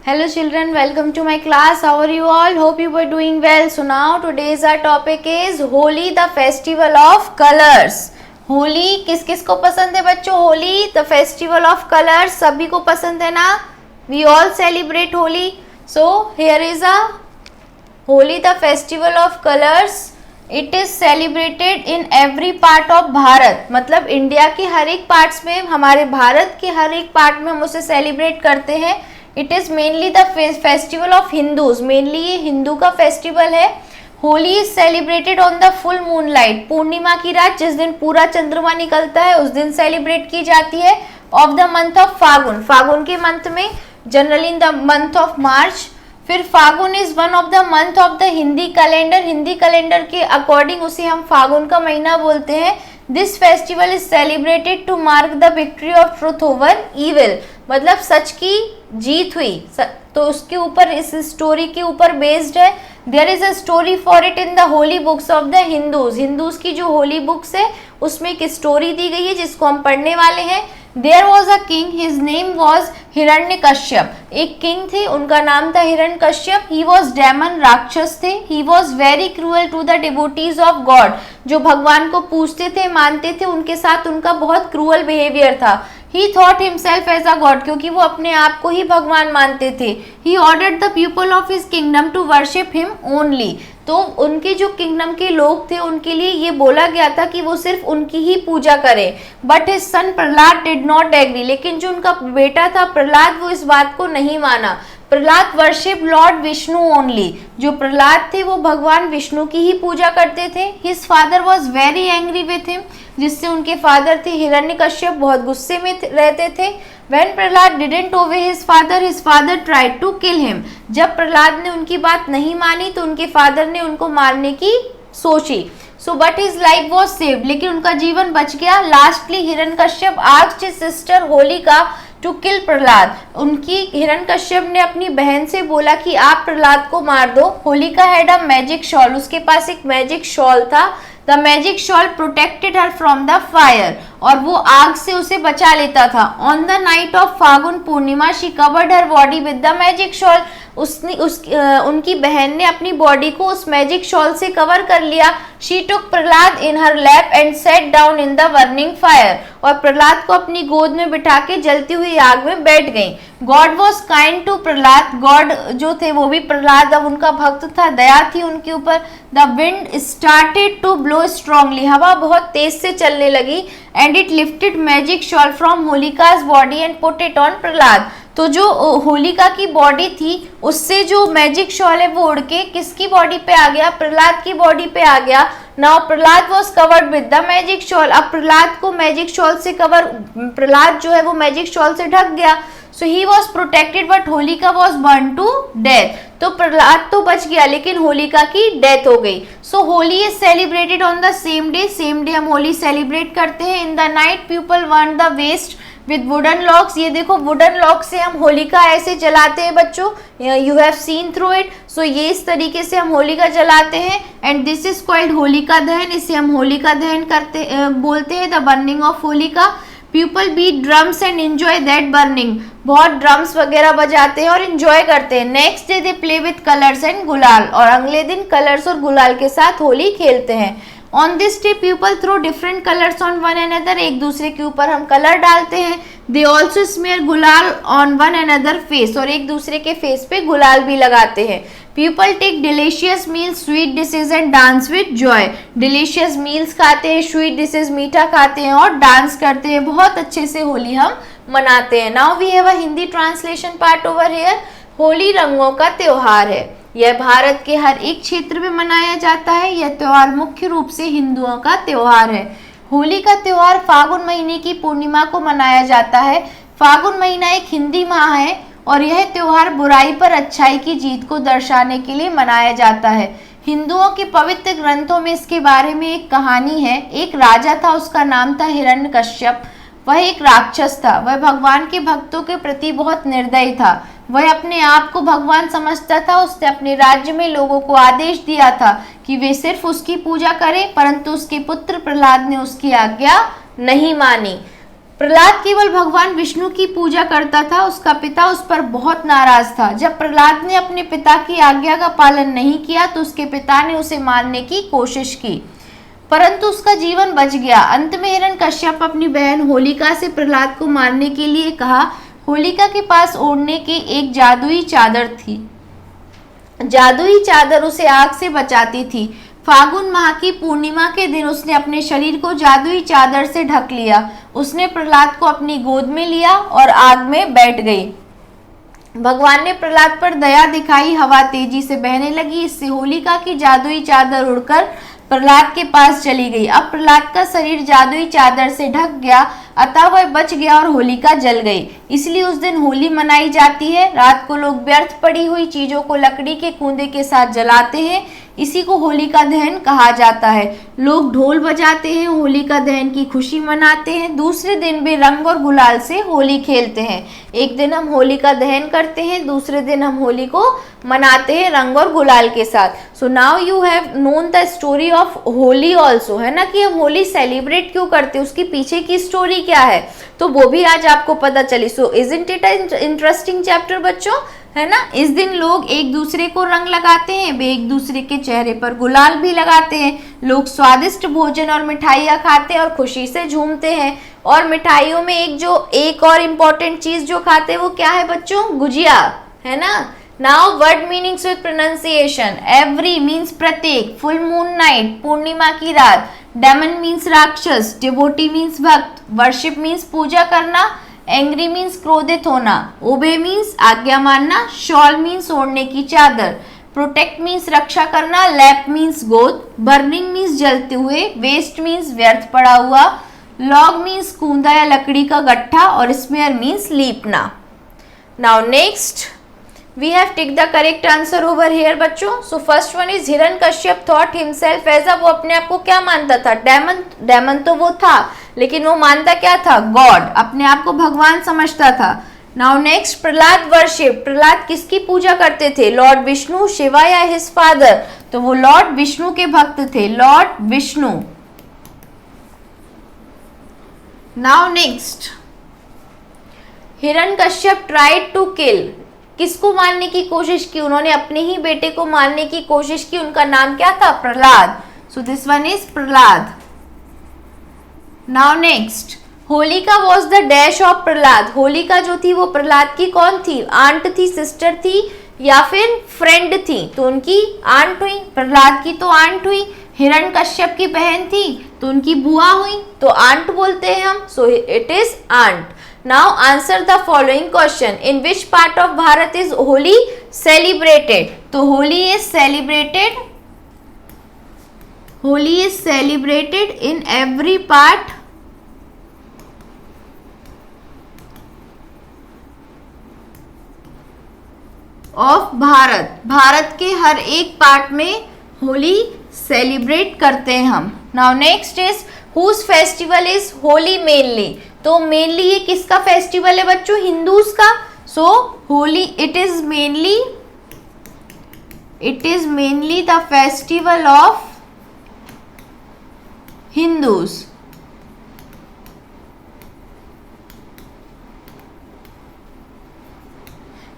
Hello children, welcome to my class. How are you all? Hope you were doing well. So now today's our topic is Holi, the festival of colors. Holi किस किस को पसंद है बच्चों? Holi the festival of colours सभी को पसंद है ना? We all celebrate Holi. So here is a Holi the festival of colours. It is celebrated in every part of Bharat. मतलब इंडिया के हर एक पार्ट्स में, हमारे भारत के हर एक पार्ट में हम उसे सेलिब्रेट करते हैं. It is mainly the festival of Hindus. Mainly ये हिंदू का फेस्टिवल है. Holi is celebrated on the full moon light. पूर्णिमा की रात जिस दिन पूरा चंद्रमा निकलता है उस दिन सेलिब्रेट की जाती है. Of the month of Phagun. Phagun के मंथ में, generally in the month of March. फिर Phagun is one of the month of the Hindi calendar. Hindi calendar के अकॉर्डिंग उसे हम फागुन का महीना बोलते हैं. This festival is celebrated to mark the victory of truth over evil. मतलब सच की जीत हुई, तो उसके ऊपर, इस स्टोरी के ऊपर बेस्ड है. There is a story for it in the holy books of the Hindus. Hindus की जो होली बुक्स है उसमें एक स्टोरी दी गई है जिसको हम पढ़ने वाले हैं. There was a king, his name was Hiranyakashyap. एक किंग थे, उनका नाम था हिरण्यकश्यप. ही वॉज डेमन, राक्षस थे. He was very cruel to the devotees of God. जो भगवान को पूजते थे, मानते थे, उनके साथ उनका बहुत क्रूअल बिहेवियर था. He thought himself as a god, क्योंकि वो अपने आप को ही भगवान मानते थे. He ordered the people of his kingdom to worship him only. तो उनके जो किंगडम के लोग थे उनके लिए ये बोला गया था कि वो सिर्फ उनकी ही पूजा करें. But his son Prahlad did not agree. लेकिन जो उनका बेटा था प्रहलाद, वो इस बात को नहीं माना. Prahlad worship Lord Vishnu only. जो प्रहलाद थे वो भगवान विष्णु की ही पूजा करते थे. His father was very angry with him. जिससे उनके फादर थे हिरण्यकश्यप बहुत गुस्से में रहते थे. When Prahlad didn't obey his father tried to kill him. जब प्रहलाद ने उनकी बात नहीं मानी तो उनके फादर ने उनको मारने की सोची. So but his life was saved. लेकिन उनका जीवन बच गया. Lastly Hiranyakashyap asked his sister Holika to kill Prahlad. उनकी हिरण्यकश्यप ने अपनी बहन से बोला कि आप प्रहलाद को मार दो. Holika had a magic shawl. उसके पास एक मैजिक शॉल था. The magic shawl protected her from the fire. और वो आग से उसे बचा लेता था. On the night of Phagun Purnima she covered her body with the magic shawl. उनकी बहन ने अपनी बॉडी को उस मैजिक शॉल से कवर कर लिया. She took Prahlad in her lap and set down in the burning fire. और प्रहलाद को अपनी गोद में बिठा के जलती हुई आग में बैठ गई. God was kind to Prahlad. God जो थे वो भी प्रहलाद, अब उनका भक्त था, दया थी उनके ऊपर. The wind started to blow strongly. हवा बहुत तेज से चलने लगी. And it lifted magic shawl from Holika's body and put it on Prahlad. तो जो होलिका की बॉडी थी उससे जो मैजिक शॉल है वो उड़ के किसकी बॉडी पे आ गया? प्रहलाद की बॉडी पे आ गया. Now Prahlad was covered with the magic shawl. अब प्रहलाद को मैजिक शॉल से प्रहलाद जो है वो मैजिक शॉल से ढक गया. So he was protected but Holika was burn to death. तो प्रहलाद तो बच गया लेकिन होलिका की डेथ हो गई. So Holi is celebrated on the same day. Same day हम होली सेलिब्रेट करते हैं. In the night people burn the waste with wooden logs. ये देखो वुडन लॉक से हम होलिका ऐसे जलाते हैं बच्चों. You have seen through it. So ये इस तरीके से हम होलिका जलाते हैं. And this is called Holika Dahan. इसे हम होलिका दहन बोलते हैं. The burning of Holika. People beat drums and enjoy that burning. बहुत ड्रम्स वगैरह बजाते हैं और एंजॉय करते हैं. Next day they play with colours and gulal. और अगले दिन कलर्स और गुलाल के साथ होली खेलते हैं. On this day people throw different colours on one another. एक दूसरे के ऊपर हम कलर डालते हैं. They also smear gulal on one another face. और एक दूसरे के फेस पे गुलाल भी लगाते हैं. People take delicious meals, sweet dishes and dance with joy. Delicious meals खाते हैं, स्वीट डिशेज मीठा खाते हैं और डांस करते हैं. बहुत अच्छे से होली हम मनाते हैं. Now we have a Hindi translation part over here. Holi रंगों का त्योहार है. यह भारत के हर एक क्षेत्र में मनाया जाता है. यह त्योहार मुख्य रूप से हिंदुओं का त्योहार है. होली का त्योहार फागुन महीने की पूर्णिमा को मनाया जाता है. फागुन महीना एक हिंदी माह है और यह त्योहार बुराई पर अच्छाई की जीत को दर्शाने के लिए मनाया जाता है. हिंदुओं के पवित्र ग्रंथों में इसके बारे में एक कहानी है. एक राजा था, उसका नाम था हिरण्यकश्यप. वह एक राक्षस था. वह भगवान के भक्तों के प्रति बहुत निर्दयी था. वह अपने आप को भगवान समझता था. उसने अपने राज्य में लोगों को आदेश दिया था कि वे सिर्फ उसकी पूजा करें, परंतु उसके पुत्र प्रहलाद ने उसकी आज्ञा नहीं मानी. प्रहलाद केवल भगवान विष्णु की पूजा करता था, उसका पिता उस पर बहुत नाराज था। जब प्रहलाद ने अपने पिता की आज्ञा का पालन नहीं किया तो उसके पिता ने उसे मारने की कोशिश की, परंतु उसका जीवन बच गया। अंत में हिरण्यकश्यप अपनी बहन होलिका से प्रहलाद को मारने के लिए कहा। होलिका के पास ओढ़ने की एक जादुई चादर थी। जादुई चादर उसे आग से बचाती थी। फागुन माह की पूर्णिमा के दिन उसने अपने शरीर को जादुई चादर से ढक लिया। उसने प्रहलाद को अपनी गोद में लिया और आग में बैठ गई। भगवान ने प्रहलाद पर दया दिखाई, हवा तेजी से बहने लगी। इससे होलिका की जादुई चादर उड़कर प्रहलाद के पास चली गई। अब प्रहलाद का शरीर जादुई चादर से ढक गया, अतः वह बच गया और होलिका जल गई। इसलिए उस दिन होली मनाई जाती है। रात को लोग व्यर्थ पड़ी हुई चीजों को लकड़ी के कूंदे के साथ जलाते हैं, इसी को होलिका दहन कहा जाता है। लोग ढोल बजाते हैं, होलिका दहन की खुशी मनाते हैं। दूसरे दिन भी रंग और गुलाल से होली खेलते हैं। एक दिन हम होली का दहन करते हैं, दूसरे दिन हम होली को मनाते हैं रंग और गुलाल के साथ। So now you have known the story of Holi also, है ना, कि हम होली सेलिब्रेट क्यों करते हैं, उसकी पीछे की स्टोरी क्या है, तो वो भी आज आपको पता चली। सो इजंट इट इंटरेस्टिंग चैप्टर बच्चों, है ना। इस दिन लोग एक दूसरे को रंग लगाते हैं, वे एक दूसरे के चेहरे पर गुलाल भी लगाते हैं। लोग स्वादिष्ट भोजन और मिठाइयाँ खाते हैं और खुशी से झूमते हैं। और मिठाइयों में एक और इम्पोर्टेंट चीज जो खाते हैं वो क्या है बच्चों, गुजिया, है ना। Now word meanings with pronunciation. Every means प्रत्येक, फुल मून नाइट पूर्णिमा की रात, डेमन मीन्स राक्षस, डिवोटी मीन्स भक्त, वर्शिप मीन्स पूजा करना, एंग्री मीन्स क्रोधित होना, ओबे मीन्स आज्ञा मानना, शॉल मीन्स ओढ़ने की चादर, प्रोटेक्ट मीन्स रक्षा करना, लैप मीन्स गोद, बर्निंग मीन्स जलते हुए, वेस्ट मीन्स व्यर्थ पड़ा हुआ, लॉग मीन्स कूंदा या लकड़ी का गट्ठा और स्मेयर मीन्स लीपना। Now next we have ticked the correct answer over here बच्चों। so first one is Hiranyakashyap thought himself as a, वो अपने आप को क्या मानता था, डेमन तो वो था, लेकिन वो मानता क्या था, गॉड, अपने आप को भगवान समझता था। Now next, Prahlad worship, Prahlad किसकी पूजा करते थे, लॉर्ड विष्णु, शिवा या हिज फादर, तो वो लॉर्ड विष्णु के भक्त थे, lord Vishnu. Now next, Hiranyakashyap tried to kill, किसको मारने की कोशिश की, उन्होंने अपने ही बेटे को मारने की कोशिश की, उनका नाम क्या था, Prahlad. So this one is Prahlad. Now next, Holika was the dash of Prahlad, Holika जो थी वो प्रहलाद की कौन थी, आंट थी, सिस्टर थी या फिर फ्रेंड थी, तो उनकी आंट हुई, प्रहलाद की तो आंट हुई। हिरण्यकश्यप की बहन थी तो उनकी बुआ हुई, तो आंट बोलते हैं हम, so it is aunt. Now answer the following question. In which part of Bharat is Holi celebrated? तो Holi is celebrated. Holi is celebrated in every part of Bharat. Bharat के हर एक पार्ट में होली सेलिब्रेट करते हैं हम। Now next is whose festival is Holi mainly? तो mainly ये किसका फेस्टिवल है बच्चों, हिंदूज का। So Holi it is mainly the festival of Hindus.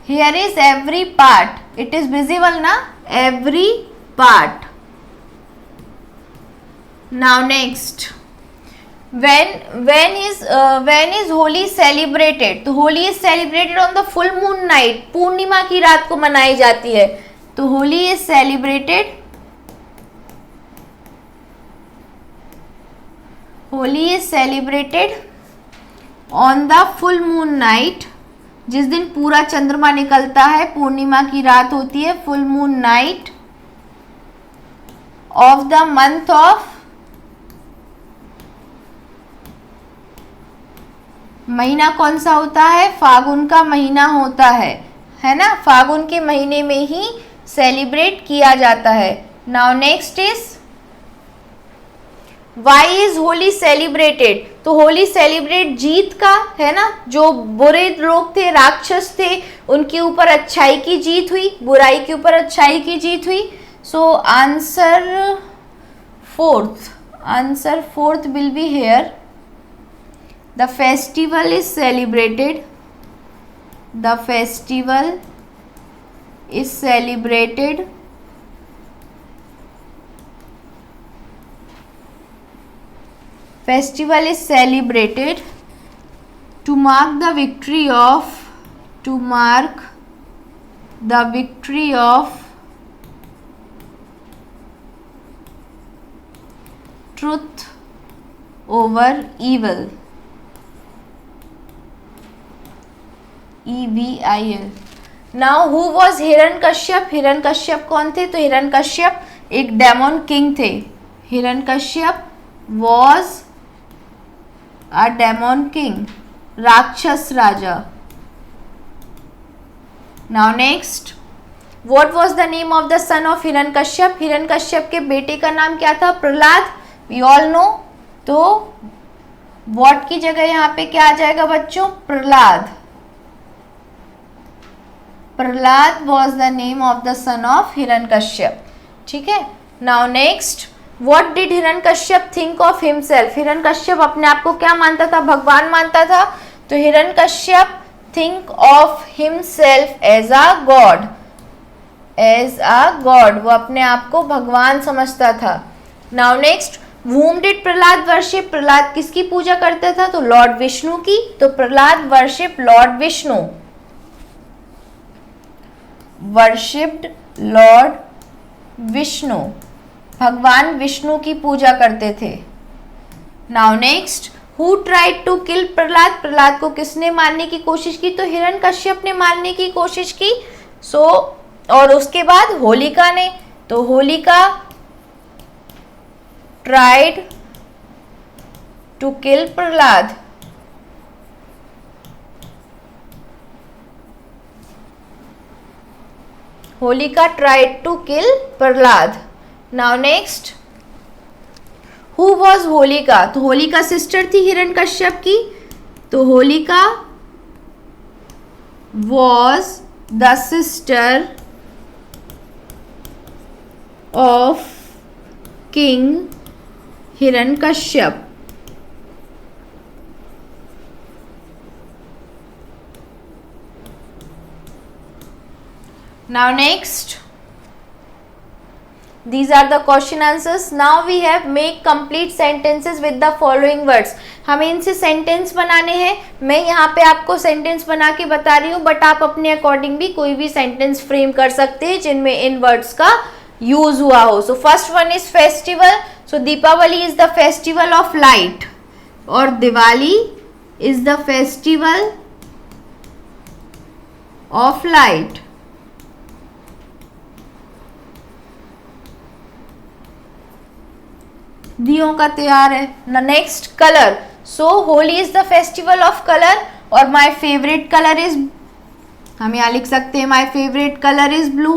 Here is every part, it is visible ना, every part. Now next, when is Holi celebrated? तो Holi is celebrated on the full moon night, पूर्णिमा की रात को मनाई जाती है। तो Holi is celebrated on the full moon night, जिस दिन पूरा चंद्रमा निकलता है, पूर्णिमा की रात होती है, full moon night of the month of, महीना कौन सा होता है, फागुन का महीना होता है ना, फागुन के महीने में ही सेलिब्रेट किया जाता है। Now next is why is Holi celebrated? तो होली सेलिब्रेट जीत का है ना, जो बुरे लोग थे, राक्षस थे, उनके ऊपर अच्छाई की जीत हुई, बुराई के ऊपर अच्छाई की जीत हुई। So answer fourth will be here, The festival is celebrated. The festival is celebrated to mark the victory of truth over evil. EVIL. Now who was Hiranyakashyap? Hiranyakashyap कौन थे? तो हिरण्यकश्यप एक डेमन किंग थे. Hiranyakashyap was a demon king, राक्षस राजा. Now next, what was the name of the son of Hiranyakashyap? Hiranyakashyap के बेटे का नाम क्या था? प्रहलाद. We all know. तो what की जगह यहाँ पे क्या आ जाएगा बच्चों? Prahlad. Prahlad was the name of the son of Hiranyakashyap. ठीक है. Now next, what did Hiranyakashyap think of himself? Hiranyakashyap अपने आप को क्या मानता था? भगवान मानता था. तो Hiranyakashyap think of himself as a god. वो अपने आप को भगवान समझता था. Now next, whom did Prahlad worship? Prahlad किसकी पूजा करता था? तो लॉर्ड विष्णु की. तो Prahlad worship lord Vishnu. Worshipped lord Vishnu, भगवान विष्णु की पूजा करते थे. Now next, who tried to kill Prahlad? Prahlad को किसने मारने की कोशिश की? तो हिरण्यकश्यप ने मारने की कोशिश की. और उसके बाद होलिका ने. तो Holika tried to kill Prahlad. Holika tried to kill Prahlad. Now next, who was Holika? तो होलिका सिस्टर थी हिरण्यकश्यप की. तो Holika was the sister of King Hiranyakashyap. Now next, these are the question answers. Now we have make complete sentences with the following words. हमें इनसे sentence बनाने हैं. मैं यहाँ पे आपको सेंटेंस बना के बता रही हूँ, बट आप अपने अकॉर्डिंग भी कोई भी सेंटेंस फ्रेम कर सकते हैं जिनमें इन वर्ड्स का यूज हुआ हो. So first one is festival. So Deepavali is the festival of light और Diwali is the festival of light. दियों का त्योहार है. Next, colour. So Holi is the festival of colour और माय फेवरेट कलर इज, हम यहाँ लिख सकते हैं my favourite colour is blue.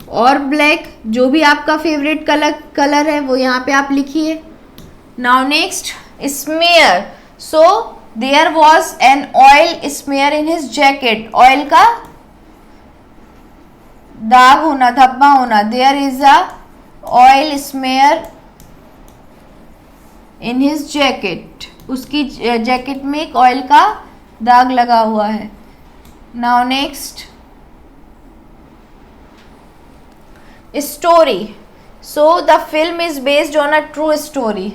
और ब्लैक, जो भी आपका फेवरेट कलर है वो यहाँ पे आप लिखिए. Now next, smear. So there was an oil smear in his jacket. Oil का दाग होना, धब्बा होना. There is a oil smear in his jacket. उसकी जैकेट में एक ऑयल का दाग लगा हुआ है. Now next, story. So the film is based on a true story.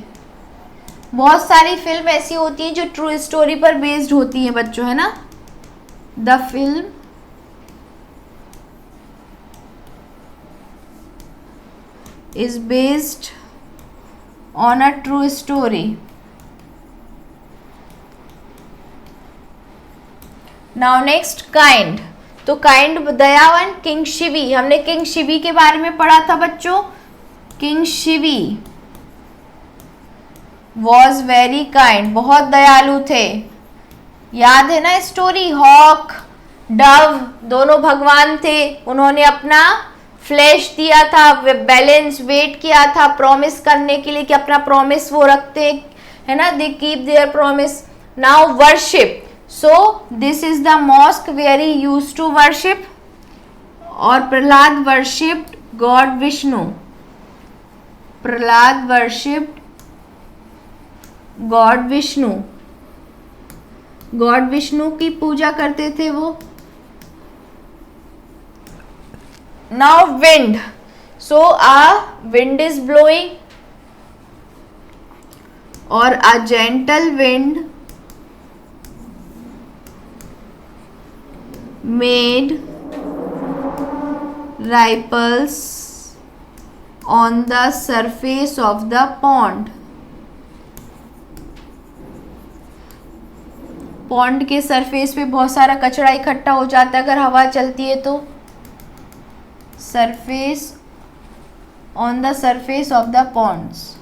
बहुत सारी फिल्म ऐसी होती हैं जो ट्रू स्टोरी पर बेस्ड होती हैं बच्चों, है ना. The film is based on a true story. Now next, kind. तो काइंड, दयावान. किंग शिवी, हमने किंग शिवी के बारे में पढ़ा था बच्चों. King Shivi was very kind, बहुत दयालु थे. याद है ना स्टोरी. हॉक, डव दोनों भगवान थे. उन्होंने अपना फ्लैश दिया था, बैलेंस वेट किया था प्रॉमिस करने के लिए कि अपना प्रॉमिस वो रखते है ना. They keep their promise. Now worship. So this is the mosque where he used to worship. और Prahlad worshipped god Vishnu. Prahlad worshipped god Vishnu, god Vishnu की पूजा करते थे वो। Now wind, so a wind is blowing और a gentle wind made ripples on the surface of the pond, pond के surface पे बहुत सारा कचरा इकट्ठा हो जाता है अगर हवा चलती है तो। Surface, on the surface of the ponds.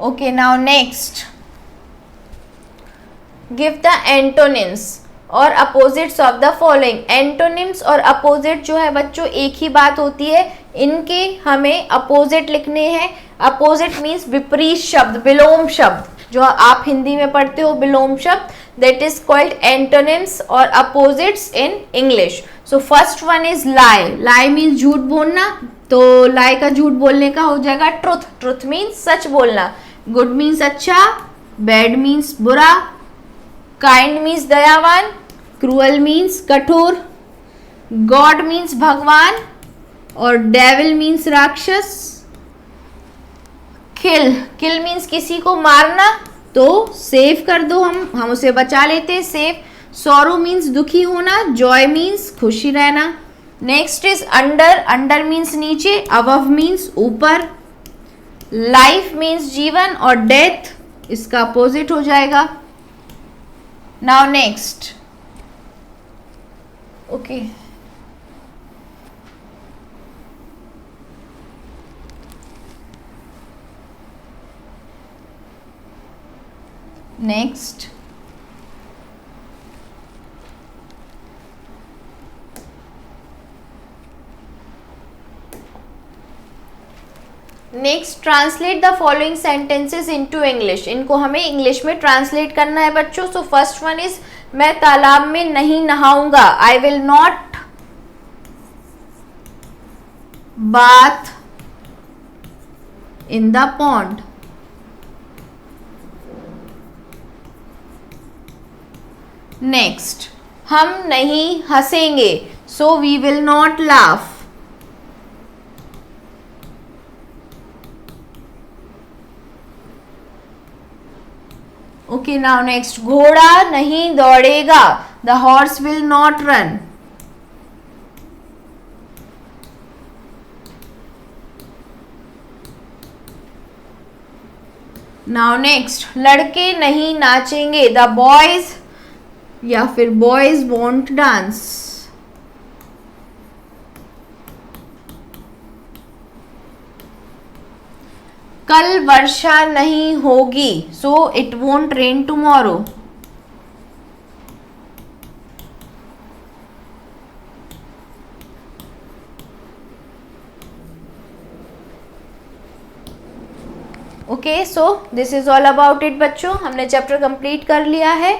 Okay, now next give the antonyms और opposites of the following. Antonyms और अपोजिट जो है बच्चों एक ही बात होती है, इनके हमें अपोजिट लिखने हैं। अपोजिट मीन्स विपरीत शब्द, विलोम शब्द, जो आप हिंदी में पढ़ते हो विलोम शब्द, दैट इज कॉल्ड एंटोनिम्स और opposites in English. So first one is lie. Lie means झूठ बोलना, तो लाई का झूठ बोलने का हो जाएगा ट्रुथ। ट्रुथ मीन्स सच बोलना। गुड मीन्स अच्छा, बैड मीन्स बुरा, काइंड मीन्स दयावान, क्रूअल मीन्स कठोर, गॉड मीन्स भगवान और डेविल मीन्स राक्षस। किल, किल मीन्स किसी को मारना, तो सेव कर दो, हम उसे बचा लेते हैं, सेव। सॉरो मीन्स दुखी होना, जॉय मीन्स खुशी रहना। Next is under, under means नीचे, अबव मीन्स ऊपर। लाइफ मीन्स जीवन और डेथ इसका अपोजिट हो जाएगा। Now next, okay, next next translate the following sentences into English. इनको हमें इंग्लिश में ट्रांसलेट करना है बच्चों। सो फर्स्ट वन इज मैं तालाब में नहीं नहाऊंगा, I will not bath in the pond. Next, हम नहीं हंसेंगे, so we will not laugh. Okay, now next, घोड़ा नहीं दौड़ेगा, the horse will not run. Now next, लड़के नहीं नाचेंगे, द बॉयज या फिर बॉयज वोंट डांस। कल वर्षा नहीं होगी, so it won't rain tomorrow. Okay, so this is all about it बच्चों। हमने चैप्टर कंप्लीट कर लिया है।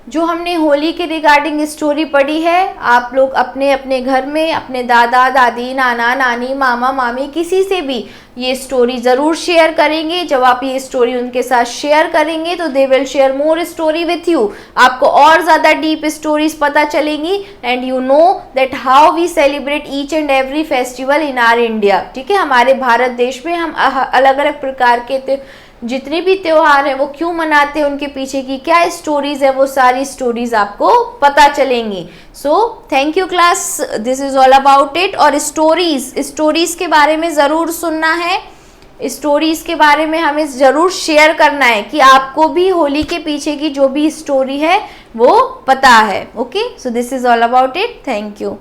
जो हमने होली के रिगार्डिंग स्टोरी पढ़ी है, आप लोग अपने अपने घर में अपने दादा दादी, नाना नानी, मामा मामी, किसी से भी ये स्टोरी ज़रूर शेयर करेंगे। जब आप ये स्टोरी उनके साथ शेयर करेंगे तो they will share more story with you. आपको और ज़्यादा डीप स्टोरीज पता चलेंगी and you know that how we celebrate each and every festival in our India. ठीक है, हमारे भारत देश में हम अलग अलग प्रकार के जितने भी त्योहार हैं वो क्यों मनाते हैं, उनके पीछे की क्या स्टोरीज है, वो सारी स्टोरीज आपको पता चलेंगी। So thank you class, this is all about it. और स्टोरीज के बारे में ज़रूर सुनना है, स्टोरीज के बारे में हमें ज़रूर शेयर करना है कि आपको भी होली के पीछे की जो भी स्टोरी है वो पता है। Okay, so this is all about it, thank you.